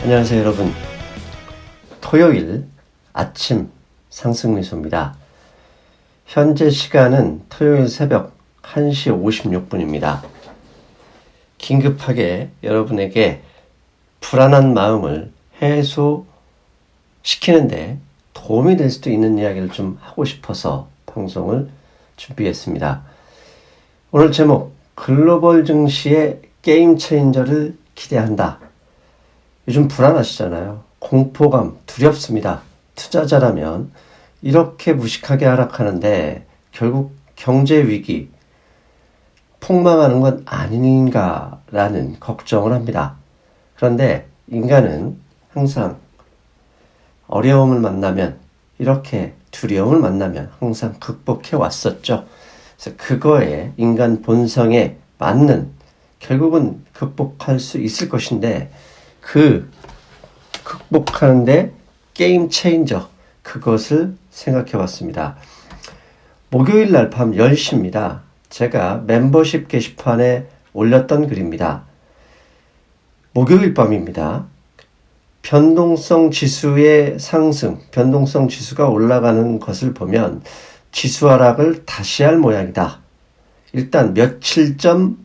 안녕하세요 여러분. 토요일 아침 상승미소입니다. 현재 시간은 토요일 새벽 1시 56분입니다. 긴급하게 여러분에게 불안한 마음을 해소시키는데 도움이 될 수도 있는 이야기를 좀 하고 싶어서 방송을 준비했습니다. 오늘 제목, 글로벌 증시의 게임 체인저를 기대한다. 요즘 불안하시잖아요. 공포감, 두렵습니다. 투자자라면 이렇게 무식하게 하락하는데 결국 경제 위기, 폭망하는 건 아닌가라는 걱정을 합니다. 그런데 인간은 항상 어려움을 만나면, 이렇게 두려움을 만나면 항상 극복해 왔었죠. 그래서 그거에 인간 본성에 맞는, 결국은 극복할 수 있을 것인데, 그 극복하는데 게임 체인저, 그것을 생각해 왔습니다. 목요일 날 밤 10시입니다. 제가 멤버십 게시판에 올렸던 글입니다. 목요일 밤입니다. 변동성 지수의 상승, 변동성 지수가 올라가는 것을 보면 지수 하락을 다시 할 모양이다. 일단 며칠 전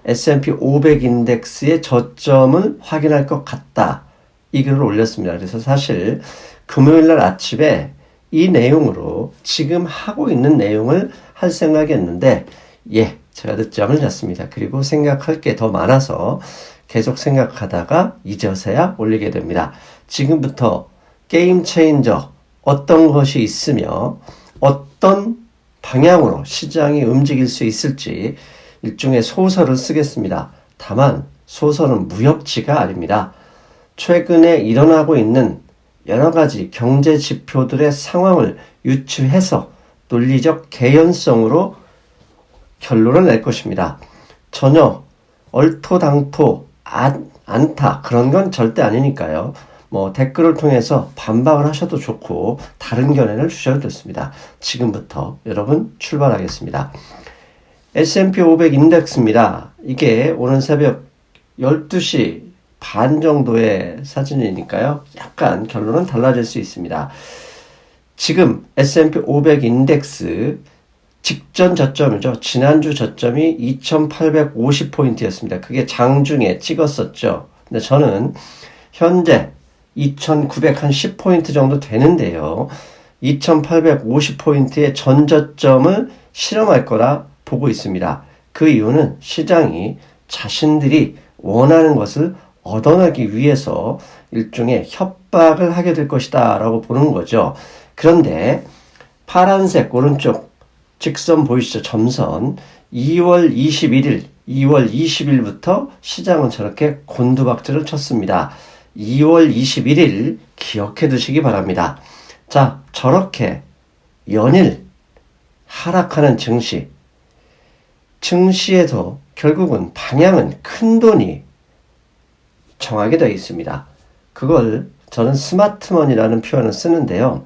S&P 500 인덱스의 저점을 확인할 것 같다. 이 글을 올렸습니다. 그래서 사실 금요일날 아침에 이 내용으로 지금 하고 있는 내용을 할 생각이었는데, 제가 늦잠을 잤습니다. 그리고 생각할 게 더 많아서 계속 생각하다가 이제서야 올리게 됩니다. 지금부터 게임 체인저, 어떤 것이 있으며 어떤 방향으로 시장이 움직일 수 있을지 일종의 소설을 쓰겠습니다. 다만 소설은 무협지가 아닙니다. 최근에 일어나고 있는 여러 가지 경제 지표들의 상황을 유추해서 논리적 개연성으로 결론을 낼 것입니다. 전혀 얼토당토 않다, 그런 건 절대 아니니까요. 댓글을 통해서 반박을 하셔도 좋고 다른 견해를 주셔도 좋습니다. 지금부터 여러분 출발하겠습니다. S&P 500 인덱스입니다. 이게 오늘 새벽 12시 반 정도의 사진이니까요. 약간 결론은 달라질 수 있습니다. 지금 S&P 500 인덱스 직전 저점이죠. 지난주 저점이 2850포인트였습니다. 그게 장중에 찍었었죠. 근데 저는 현재 2910포인트 정도 되는데요. 2850포인트의 전저점을 실험할 거라 보고 있습니다. 그 이유는 시장이 자신들이 원하는 것을 얻어내기 위해서 일종의 협박을 하게 될 것이다 라고 보는 거죠. 그런데 파란색 오른쪽 직선 보이시죠? 점선. 2월 20일부터 시장은 저렇게 곤두박질을 쳤습니다. 2월 21일 기억해 두시기 바랍니다. 자, 저렇게 연일 하락하는 증시에도 결국은 방향은 큰 돈이 정하게 되어 있습니다. 그걸 저는 스마트머니라는 표현을 쓰는데요.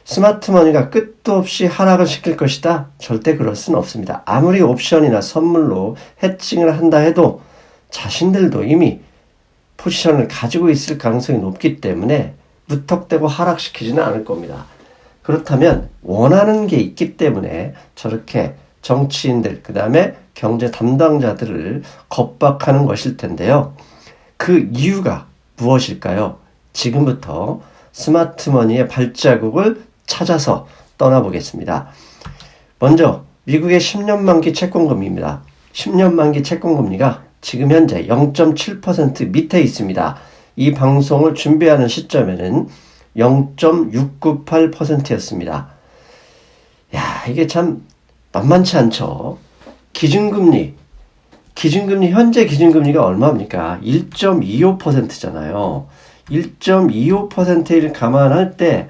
스마트머니가 끝도 없이 하락을 시킬 것이다? 절대 그럴 수는 없습니다. 아무리 옵션이나 선물로 해칭을 한다 해도 자신들도 이미 포지션을 가지고 있을 가능성이 높기 때문에 무턱대고 하락시키지는 않을 겁니다. 그렇다면 원하는 게 있기 때문에 저렇게 정치인들, 그 다음에 경제 담당자들을 겁박하는 것일 텐데요. 그 이유가 무엇일까요? 지금부터 스마트머니의 발자국을 찾아서 떠나보겠습니다. 먼저 미국의 10년 만기 채권금리입니다. 10년 만기 채권금리가 지금 현재 0.7% 밑에 있습니다. 이 방송을 준비하는 시점에는 0.698%였습니다. 이게 참 만만치 않죠. 기준금리, 현재 기준금리가 얼마입니까? 1.25%잖아요. 1.25%를 감안할 때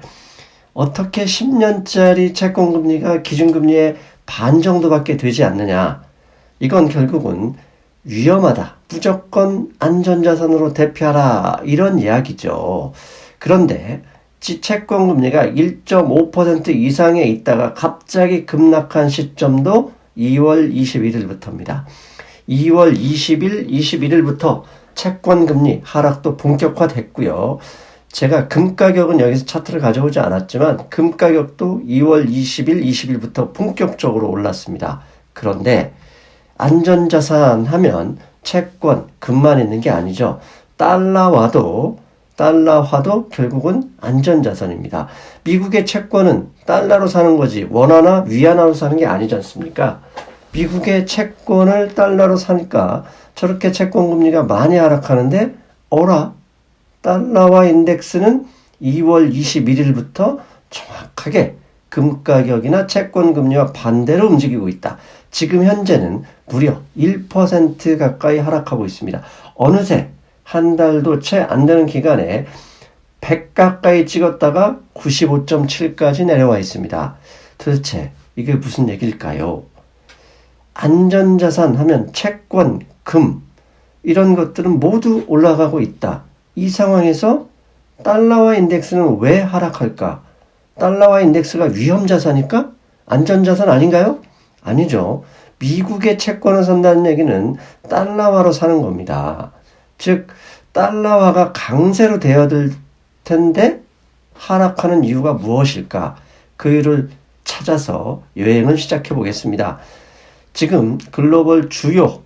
어떻게 10년짜리 채권금리가 기준금리의 반 정도밖에 되지 않느냐. 이건 결국은 위험하다. 무조건 안전자산으로 대피하라. 이런 이야기죠. 그런데 채권금리가 1.5% 이상에 있다가 갑자기 급락한 시점도 2월 21일부터입니다. 2월 20일, 21일부터 채권 금리 하락도 본격화됐고요. 제가 금 가격은 여기서 차트를 가져오지 않았지만 금 가격도 2월 20일, 20일부터 본격적으로 올랐습니다. 그런데 안전자산 하면 채권, 금만 있는 게 아니죠. 달러화도 결국은 안전자산입니다. 미국의 채권은 달러로 사는 거지 원화나 위안화로 사는 게 아니지 않습니까? 미국의 채권을 달러로 사니까 저렇게 채권 금리가 많이 하락하는데 어라? 달러화 인덱스는 2월 21일부터 정확하게 금 가격이나 채권 금리와 반대로 움직이고 있다. 지금 현재는 무려 1% 가까이 하락하고 있습니다. 어느새 한 달도 채 안 되는 기간에 100 가까이 찍었다가 95.7까지 내려와 있습니다. 도대체 이게 무슨 얘기일까요? 안전자산 하면 채권, 금 이런 것들은 모두 올라가고 있다. 이 상황에서 달러화 인덱스는 왜 하락할까? 달러화 인덱스가 위험자산일까? 안전자산 아닌가요? 아니죠. 미국의 채권을 산다는 얘기는 달러화로 사는 겁니다. 즉 달러화가 강세로 되어들 텐데 하락하는 이유가 무엇일까? 그 이유를 찾아서 여행을 시작해 보겠습니다. 지금 글로벌 주요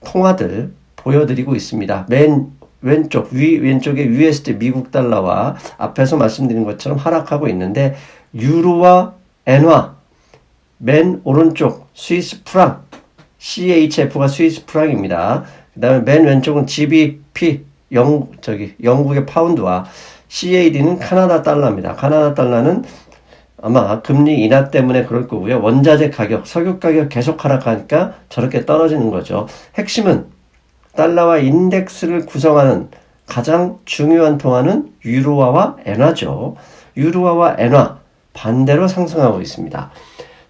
통화들 보여드리고 있습니다. 맨 왼쪽에 USD 미국 달러와 앞에서 말씀드린 것처럼 하락하고 있는데 유로와 엔화, 맨 오른쪽 스위스 프랑, CHF가 스위스 프랑입니다. 그 다음에 맨 왼쪽은 GBP, 영국의 파운드와 CAD는 카나다 달러입니다. 카나다 달러는 아마 금리 인하 때문에 그럴 거고요. 원자재 가격, 석유 가격 계속 하락하니까 저렇게 떨어지는 거죠. 핵심은 달러와 인덱스를 구성하는 가장 중요한 통화는 유로화와 엔화죠. 유로화와 엔화 반대로 상승하고 있습니다.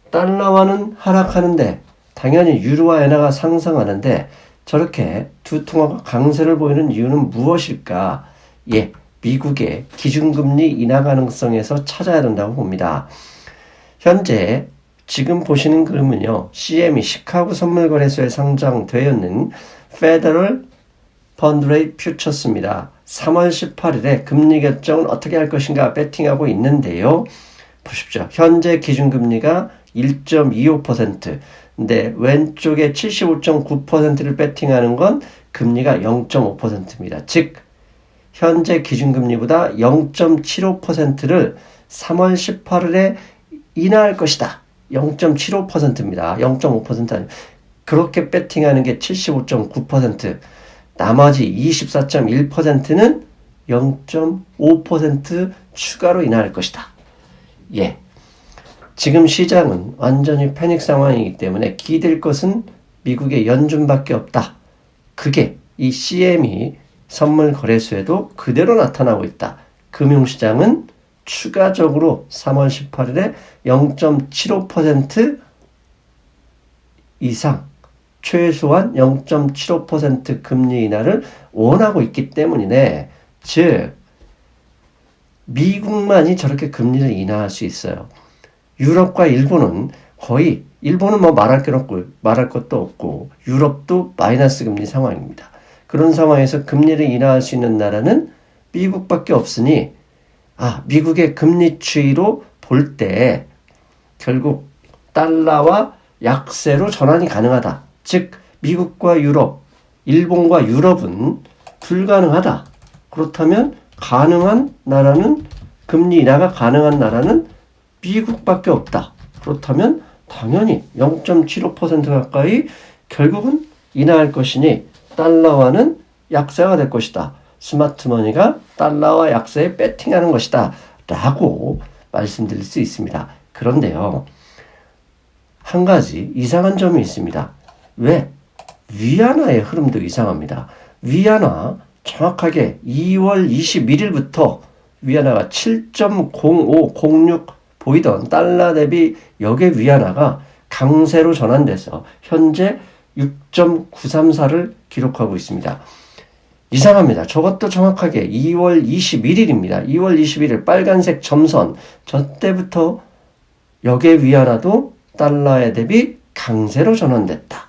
달러화는 하락하는데 당연히 유로화 엔화가 상승하는데 저렇게 두 통화가 강세를 보이는 이유는 무엇일까? 예, 미국의 기준금리 인하 가능성에서 찾아야 된다고 봅니다. 현재 지금 보시는 그림은요. CME 시카고 선물거래소에 상장되어 있는 Federal Fund Rate Futures입니다. 3월 18일에 금리 결정은 어떻게 할 것인가 배팅하고 있는데요. 보십시오. 현재 기준금리가 1.25%. 근데 왼쪽에 75.9%를 배팅하는 건 금리가 0.5%입니다. 즉 현재 기준금리보다 0.75%를 3월 18일에 인하할 것이다. 0.75%입니다. 0.5% 아니고 그렇게 배팅하는 게 75.9%, 나머지 24.1%는 0.5% 추가로 인하할 것이다. 예. 지금 시장은 완전히 패닉 상황이기 때문에 기댈 것은 미국의 연준밖에 없다. 그게 이 CME 선물 거래소에도 그대로 나타나고 있다. 금융시장은 추가적으로 3월 18일에 0.75% 이상 최소한 0.75% 금리 인하를 원하고 있기 때문이네. 즉 미국만이 저렇게 금리를 인하할 수 있어요. 유럽과 일본은 거의 일본은 뭐 말할 것도 없고 유럽도 마이너스 금리 상황입니다. 그런 상황에서 금리를 인하할 수 있는 나라는 미국밖에 없으니 미국의 금리 추이로 볼 때 결국 달러와 약세로 전환이 가능하다. 즉 미국과 유럽, 일본과 유럽은 불가능하다. 그렇다면 가능한 나라는 금리 인하가 가능한 나라는 미국밖에 없다. 그렇다면 당연히 0.75% 가까이 결국은 인하할 것이니 달러화는 약세가 될 것이다. 스마트머니가 달러와 약세에 배팅하는 것이다. 라고 말씀드릴 수 있습니다. 그런데요. 한 가지 이상한 점이 있습니다. 왜? 위안화의 흐름도 이상합니다. 위안화 정확하게 2월 21일부터 위안화가 7.0506 보이던 달러 대비 역의 위안화가 강세로 전환돼서 현재 6.934를 기록하고 있습니다. 이상합니다. 저것도 정확하게 2월 21일입니다. 2월 21일 빨간색 점선 저 때부터 역의 위안화도 달러에 대비 강세로 전환됐다.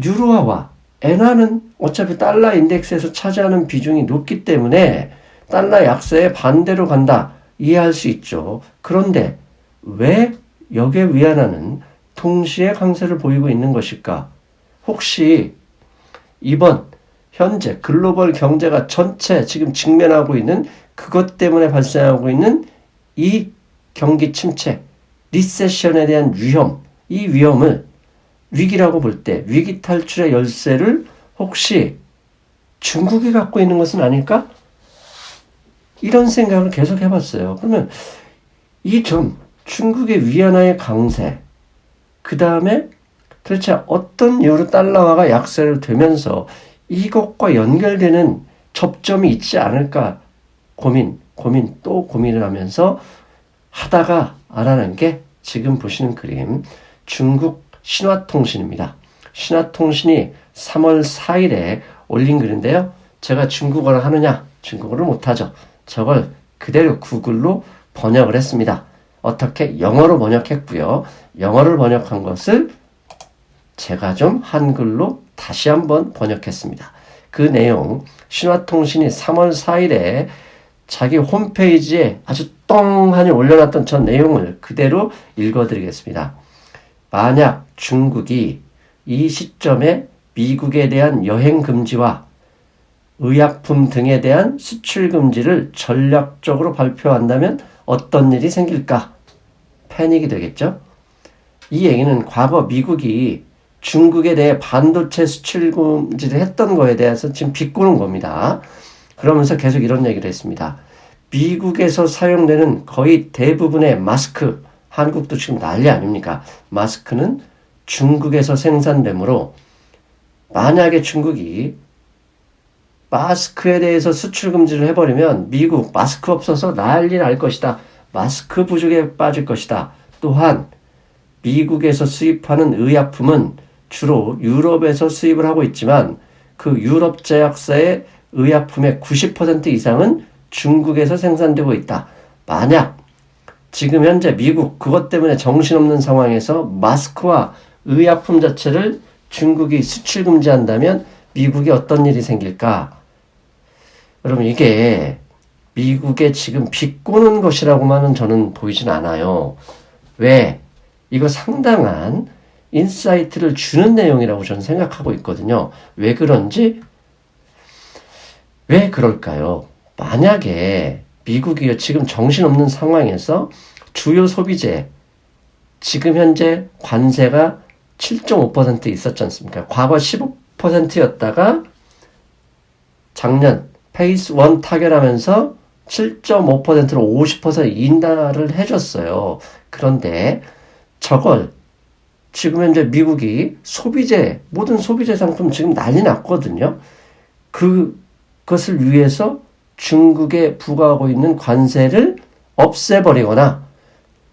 유로화와 엔화는 어차피 달러 인덱스에서 차지하는 비중이 높기 때문에 달러 약세에 반대로 간다. 이해할 수 있죠. 그런데 왜 역의 위안화는 동시에 강세를 보이고 있는 것일까? 혹시 이번 현재 글로벌 경제가 전체 지금 직면하고 있는 그것 때문에 발생하고 있는 이 경기 침체, 리세션에 대한 위험, 이 위험을 위기라고 볼 때 위기 탈출의 열쇠를 혹시 중국이 갖고 있는 것은 아닐까? 이런 생각을 계속 해봤어요. 그러면 이 점, 중국의 위안화의 강세, 그 다음에 도대체 어떤 이유로 달러화가 약세를 되면서 이것과 연결되는 접점이 있지 않을까 또 고민을 하면서 하다가 알아낸 게 지금 보시는 그림, 중국 신화통신입니다. 신화통신이 3월 4일에 올린 글인데요. 제가 중국어를 하느냐? 중국어를 못하죠. 저걸 그대로 구글로 번역을 했습니다. 어떻게? 영어로 번역했고요. 영어를 번역한 것을 제가 좀 한글로 다시 한번 번역했습니다. 그 내용, 신화통신이 3월 4일에 자기 홈페이지에 아주 똥하니 올려놨던 전 내용을 그대로 읽어드리겠습니다. 만약 중국이 이 시점에 미국에 대한 여행 금지와 의약품 등에 대한 수출 금지를 전략적으로 발표한다면 어떤 일이 생길까? 패닉이 되겠죠? 이 얘기는 과거 미국이 중국에 대해 반도체 수출 금지를 했던 거에 대해서 지금 비꼬는 겁니다. 그러면서 계속 이런 얘기를 했습니다. 미국에서 사용되는 거의 대부분의 마스크, 한국도 지금 난리 아닙니까? 마스크는 중국에서 생산되므로 만약에 중국이 마스크에 대해서 수출 금지를 해버리면 미국 마스크 없어서 난리 날 것이다. 마스크 부족에 빠질 것이다. 또한 미국에서 수입하는 의약품은 주로 유럽에서 수입을 하고 있지만 그 유럽 제약사의 의약품의 90% 이상은 중국에서 생산되고 있다. 만약 지금 현재 미국 그것 때문에 정신없는 상황에서 마스크와 의약품 자체를 중국이 수출 금지한다면 미국에 어떤 일이 생길까? 여러분 이게 미국의 지금 비꼬는 것이라고만은 저는 보이진 않아요. 왜? 이거 상당한 인사이트를 주는 내용이라고 저는 생각하고 있거든요. 왜 그런지? 왜 그럴까요? 만약에 미국이 지금 정신없는 상황에서 주요 소비재, 지금 현재 관세가 7.5% 있었지 않습니까? 과거 15%였다가 작년 페이스 1 타결하면서 7.5%로 50% 인하를 해줬어요. 그런데 저걸 지금 현재 미국이 소비재, 모든 소비재 상품 지금 난리 났거든요. 그것을 위해서 중국에 부과하고 있는 관세를 없애버리거나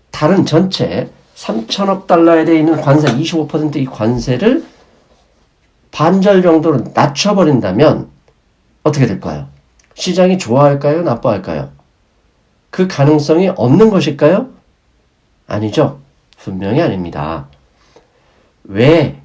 다른 전체 3천억 달러에 대해 있는 관세 25%이 관세를 반절 정도로 낮춰버린다면 어떻게 될까요? 시장이 좋아할까요? 나빠할까요? 그 가능성이 없는 것일까요? 아니죠. 분명히 아닙니다. 왜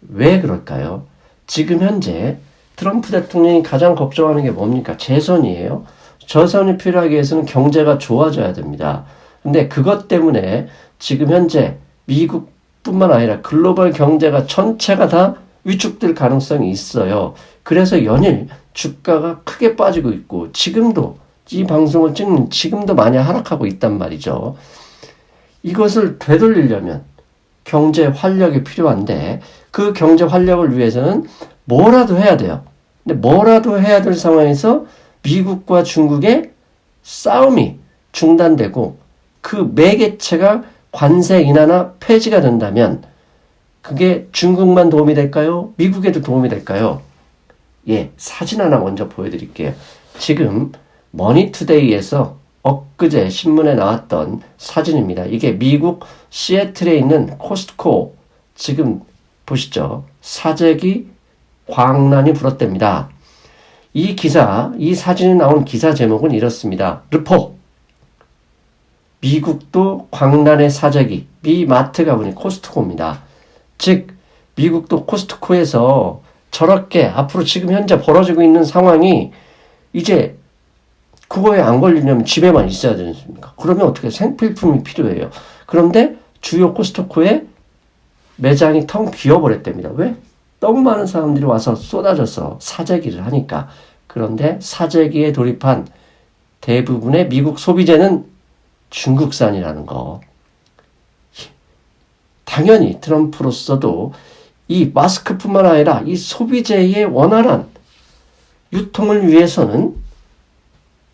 그럴까요? 지금 현재 트럼프 대통령이 가장 걱정하는 게 뭡니까? 재선이에요. 재선이 필요하기 위해서는 경제가 좋아져야 됩니다. 근데 그것 때문에 지금 현재 미국뿐만 아니라 글로벌 경제가 전체가 다 위축될 가능성이 있어요. 그래서 연일 주가가 크게 빠지고 있고 지금도 이 방송을 찍는 지금도 많이 하락하고 있단 말이죠. 이것을 되돌리려면 경제 활력이 필요한데 그 경제 활력을 위해서는 뭐라도 해야 돼요. 근데 뭐라도 해야 될 상황에서 미국과 중국의 싸움이 중단되고 그 매개체가 관세 인하나 폐지가 된다면 그게 중국만 도움이 될까요? 미국에도 도움이 될까요? 예, 사진 하나 먼저 보여드릴게요. 지금 머니투데이에서 엊그제 신문에 나왔던 사진입니다. 이게 미국 시애틀에 있는 코스트코 지금 보시죠. 사재기 광란이 불었답니다. 이 기사, 이 사진에 나온 기사 제목은 이렇습니다. 르포. 미국도 광란의 사재기, 미 마트가 보니 코스트코입니다. 즉 미국도 코스트코에서 저렇게 앞으로 지금 현재 벌어지고 있는 상황이 이제 그거에 안 걸리려면 집에만 있어야 되지 않습니까? 그러면 어떻게 생필품이 필요해요. 그런데 주요 코스트코에 매장이 텅 비어버렸답니다. 왜? 너무 많은 사람들이 와서 쏟아져서 사재기를 하니까. 그런데 사재기에 돌입한 대부분의 미국 소비재는 중국산이라는 거. 당연히 트럼프로서도 이 마스크뿐만 아니라 이 소비재의 원활한 유통을 위해서는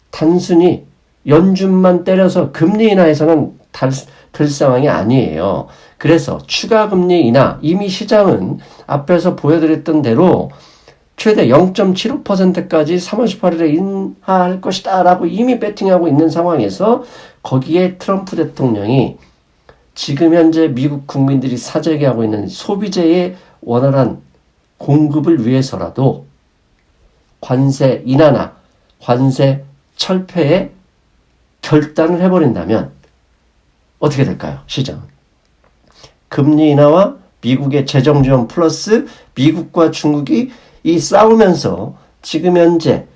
단순히 연준만 때려서 금리 인하해서는 될 상황이 아니에요. 그래서 추가 금리 인하, 이미 시장은 앞에서 보여드렸던 대로 최대 0.75%까지 3월 18일에 인하할 것이다 라고 이미 배팅하고 있는 상황에서 거기에 트럼프 대통령이 지금 현재 미국 국민들이 사재기하고 있는 소비재의 원활한 공급을 위해서라도 관세 인하나 관세 철폐에 결단을 해버린다면 어떻게 될까요? 시장은. 금리 인하와 미국의 재정 지원 플러스 미국과 중국이 이 싸우면서 지금 현재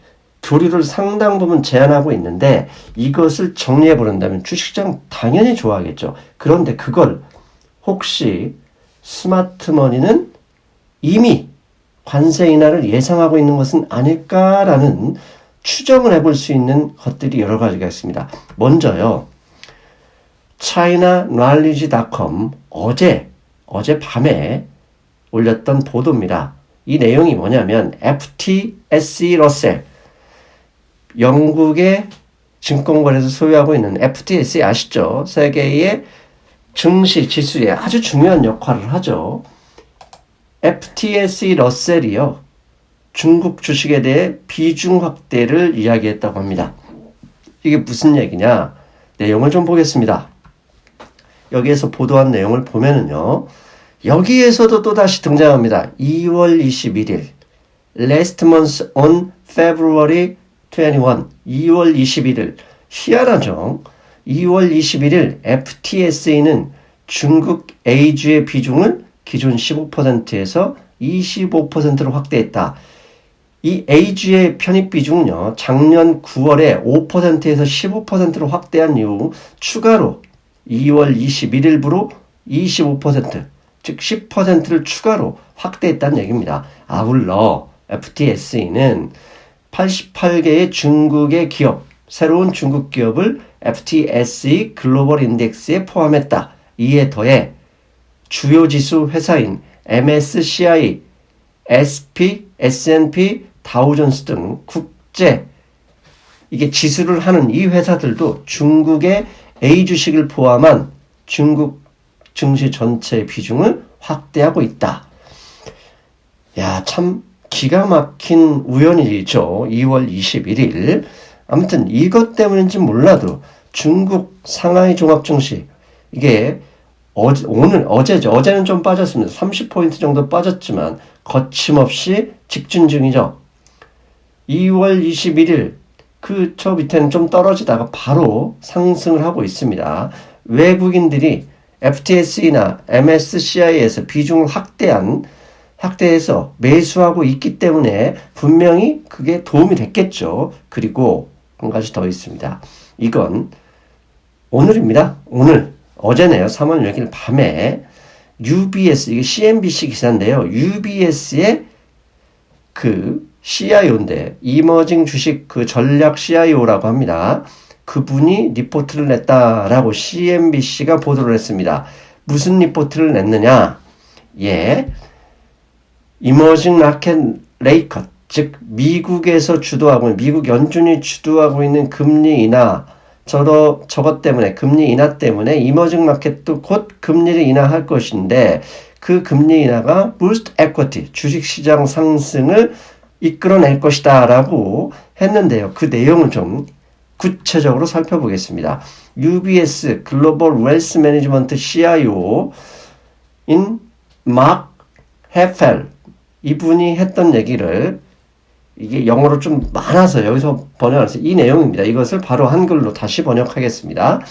교류를 상당 부분 제한하고 있는데 이것을 정리해 버린다면 주식시장 당연히 좋아하겠죠. 그런데 그걸 혹시 스마트머니는 이미 관세 인하를 예상하고 있는 것은 아닐까라는 추정을 해볼 수 있는 것들이 여러 가지가 있습니다. 먼저요. ChinaKnowledge.com 어젯밤에 올렸던 보도입니다. 이 내용이 뭐냐면 FTSE 러셀 영국의 증권거래소 소유하고 있는 FTSE 아시죠? 세계의 증시 지수에 아주 중요한 역할을 하죠. FTSE 러셀이요. 중국 주식에 대해 비중 확대를 이야기했다고 합니다. 이게 무슨 얘기냐? 내용을 좀 보겠습니다. 여기에서 보도한 내용을 보면은요. 여기에서도 또다시 등장합니다. 2월 21일 Last month on February 21 2월 21일 희한하죠. 2월 21일 FTSE는 중국 A주의 비중을 기존 15%에서 25%로 확대했다. 이 A주의 편입 비중은요. 작년 9월에 5%에서 15%로 확대한 이후 추가로 2월 21일부로 25%, 즉 10%를 추가로 확대했다는 얘기입니다. 아울러 FTSE는 88개의 중국의 기업, 새로운 중국 기업을 FTSE 글로벌 인덱스에 포함했다. 이에 더해 주요 지수 회사인 MSCI, SP, S&P, 다우존스 등 국제 이게 지수를 하는 이 회사들도 중국의 A 주식을 포함한 중국 증시 전체의 비중을 확대하고 있다. 야, 참 기가 막힌 우연이죠. 2월 21일. 아무튼 이것 때문인지 몰라도 중국 상하이 종합증시 이게 어제죠. 어제는 좀 빠졌습니다. 30포인트 정도 빠졌지만 거침없이 직전 중이죠. 2월 21일 저 밑에는 좀 떨어지다가 바로 상승을 하고 있습니다. 외국인들이 FTSE나 MSCI에서 비중을 확대해서 매수하고 있기 때문에 분명히 그게 도움이 됐겠죠. 그리고 한 가지 더 있습니다. 이건 오늘입니다. 어제네요. 3월 6일 밤에 UBS, 이게 CNBC 기사인데요. UBS의 CIO인데, 이머징 주식 전략 CIO라고 합니다. 그분이 리포트를 냈다라고 CNBC가 보도를 했습니다. 무슨 리포트를 냈느냐? 이머징 마켓 레이컷, 즉 미국에서 미국 연준이 주도하고 있는 금리 인하, 저것 때문에, 금리 인하 때문에 이머징 마켓도 곧 금리를 인하할 것인데 그 금리 인하가 boost equity, 주식시장 상승을 이끌어낼 것이다 라고 했는데요. 그 내용을 좀 구체적으로 살펴보겠습니다. UBS 글로벌 웰스 매니지먼트 CIO인 마크 헤펠 이분이 했던 얘기를 이게 영어로 좀 많아서 여기서 번역해서 이 내용입니다. 이것을 바로 한글로 다시 번역하겠습니다.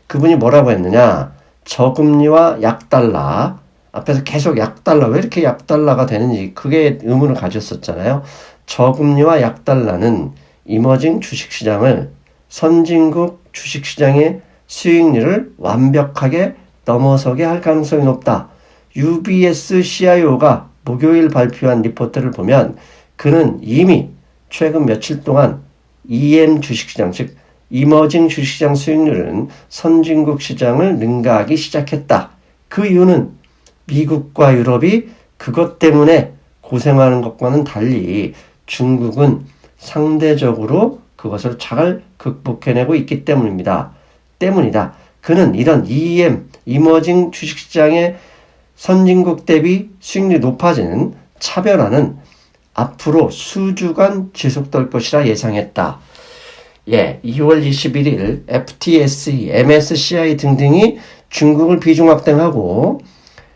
그분이 뭐라고 했느냐? 저금리와 약달러, 앞에서 계속 약달러, 왜 이렇게 약달러가 되는지 그게 의문을 가졌었잖아요. 저금리와 약달러는 이머징 주식시장을 선진국 주식시장의 수익률을 완벽하게 넘어서게 할 가능성이 높다. UBS CIO가 목요일 발표한 리포트를 보면 그는 이미 최근 며칠 동안 EM 주식시장, 즉 이머징 주식시장 수익률은 선진국 시장을 능가하기 시작했다. 그 이유는 미국과 유럽이 그것 때문에 고생하는 것과는 달리 중국은 상대적으로 그것을 잘 극복해내고 있기 때문이다. 그는 이런 EM, 이머징 주식시장의 선진국 대비 수익률이 높아지는 차별화는 앞으로 수주간 지속될 것이라 예상했다. 2월 21일 FTSE, MSCI 등등이 중국을 비중확대하고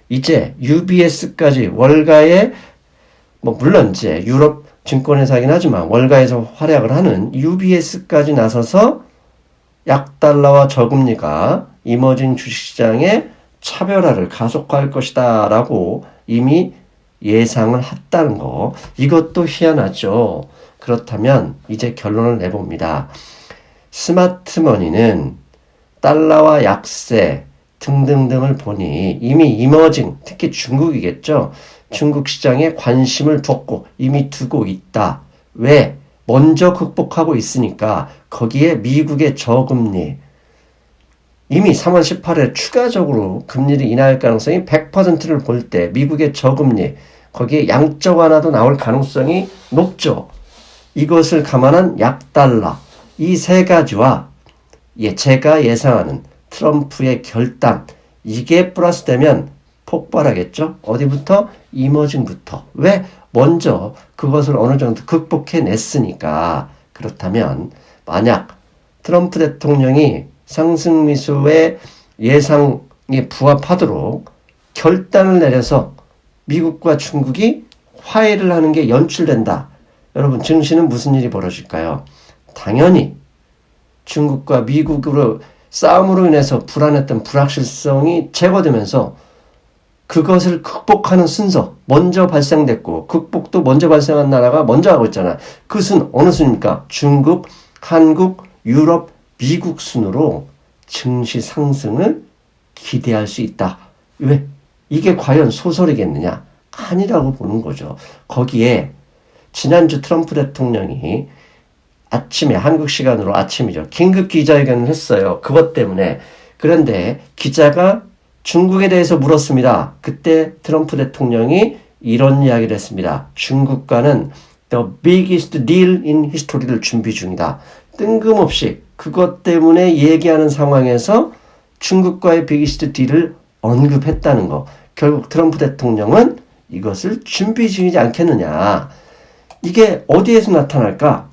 이제 UBS까지 월가에 물론 이제 유럽 증권회사이긴 하지만 월가에서 활약을 하는 UBS까지 나서서 약달러와 저금리가 이머징 주식시장의 차별화를 가속화할 것이다 라고 이미 예상을 했다는 거. 이것도 희한하죠. 그렇다면 이제 결론을 내봅니다. 스마트머니는 달러와 약세 등등등을 보니 이미 이머징, 특히 중국이겠죠. 중국 시장에 관심을 뒀고 이미 두고 있다. 왜? 먼저 극복하고 있으니까. 거기에 미국의 저금리, 이미 3월 18일 추가적으로 금리를 인하할 가능성이 100%를 볼 때 미국의 저금리, 거기에 양적 완화도 나올 가능성이 높죠. 이것을 감안한 약달러, 이 세 가지와 제가 예상하는 트럼프의 결단, 이게 플러스되면 폭발하겠죠. 어디부터? 이머징부터. 왜? 먼저 그것을 어느 정도 극복해냈으니까. 그렇다면 만약 트럼프 대통령이 상승미수의 예상에 부합하도록 결단을 내려서 미국과 중국이 화해를 하는 게 연출된다. 여러분, 증시는 무슨 일이 벌어질까요? 당연히 중국과 미국으로 싸움으로 인해서 불안했던 불확실성이 제거되면서 그것을 극복하는 순서 먼저 발생됐고, 극복도 먼저 발생한 나라가 먼저 하고 있잖아요. 그 순 어느 순입니까? 중국, 한국, 유럽, 미국 순으로 증시 상승을 기대할 수 있다. 왜? 이게 과연 소설이겠느냐? 아니라고 보는 거죠. 거기에 지난주 트럼프 대통령이 아침에, 한국 시간으로 아침이죠, 긴급 기자회견을 했어요. 그것 때문에. 그런데 기자가 중국에 대해서 물었습니다. 그때 트럼프 대통령이 이런 이야기를 했습니다. 중국과는 the biggest deal in history를 준비 중이다. 뜬금없이 그것 때문에 얘기하는 상황에서 중국과의 biggest deal을 언급했다는 거. 결국 트럼프 대통령은 이것을 준비 중이지 않겠느냐. 이게 어디에서 나타날까?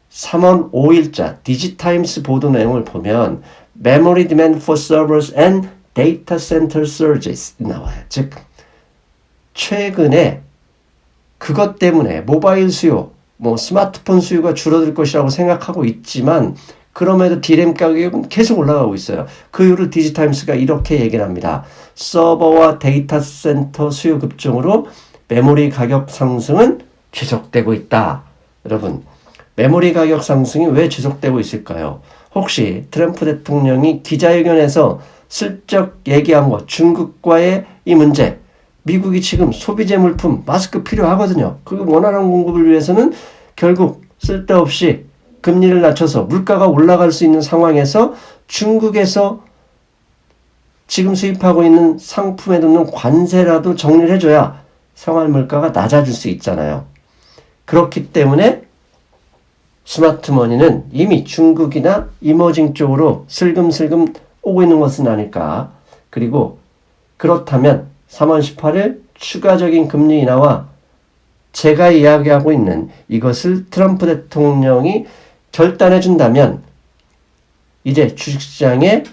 3월 5일자 디지타임스 보도 내용을 보면 Memory demand for servers and data center surges 나와요. 즉 최근에 그것 때문에 모바일 수요, 스마트폰 수요가 줄어들 것이라고 생각하고 있지만 그럼에도 D램 가격은 계속 올라가고 있어요. 그 이유를 디지타임스가 이렇게 얘기를 합니다. 서버와 데이터 센터 수요 급증으로 메모리 가격 상승은 지속되고 있다. 여러분, 메모리 가격 상승이 왜 지속되고 있을까요? 혹시 트럼프 대통령이 기자회견에서 슬쩍 얘기한 것, 중국과의 이 문제, 미국이 지금 소비재 물품, 마스크 필요하거든요. 그 원활한 공급을 위해서는 결국 쓸데없이 금리를 낮춰서 물가가 올라갈 수 있는 상황에서 중국에서 지금 수입하고 있는 상품에 넣는 관세라도 정리를 해줘야 생활 물가가 낮아질 수 있잖아요. 그렇기 때문에 스마트머니는 이미 중국이나 이머징 쪽으로 슬금슬금 오고 있는 것은 아닐까. 그리고 그렇다면 3월 18일 추가적인 금리 인하와 제가 이야기하고 있는 이것을 트럼프 대통령이 결단해 준다면 이제 주식시장에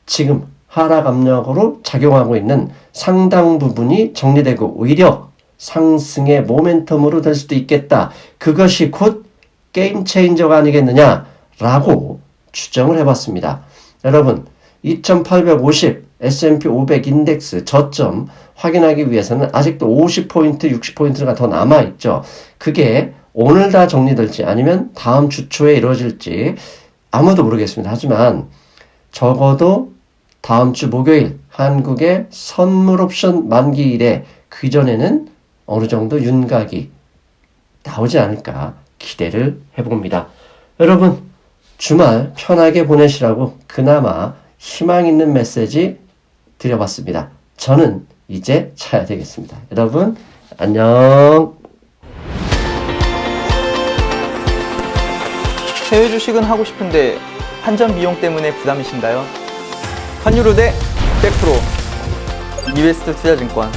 지금 하락 압력으로 작용하고 있는 상당 부분이 정리되고 오히려 상승의 모멘텀으로 될 수도 있겠다. 그것이 곧 게임 체인저가 아니겠느냐라고 추정을 해봤습니다. 여러분, 2850 S&P 500 인덱스 저점 확인하기 위해서는 아직도 50포인트, 60포인트가 더 남아있죠. 그게 오늘 다 정리될지 아니면 다음 주 초에 이루어질지 아무도 모르겠습니다. 하지만 적어도 다음 주 목요일 한국의 선물 옵션 만기일에 그 전에는 어느 정도 윤곽이 나오지 않을까 기대를 해봅니다. 여러분 주말 편하게 보내시라고 그나마 희망 있는 메시지 드려봤습니다. 저는 이제 차야 되겠습니다. 여러분 안녕. 해외 주식은 하고 싶은데 환전 비용 때문에 부담이신가요? 환율 우대 100% 이베스트 투자증권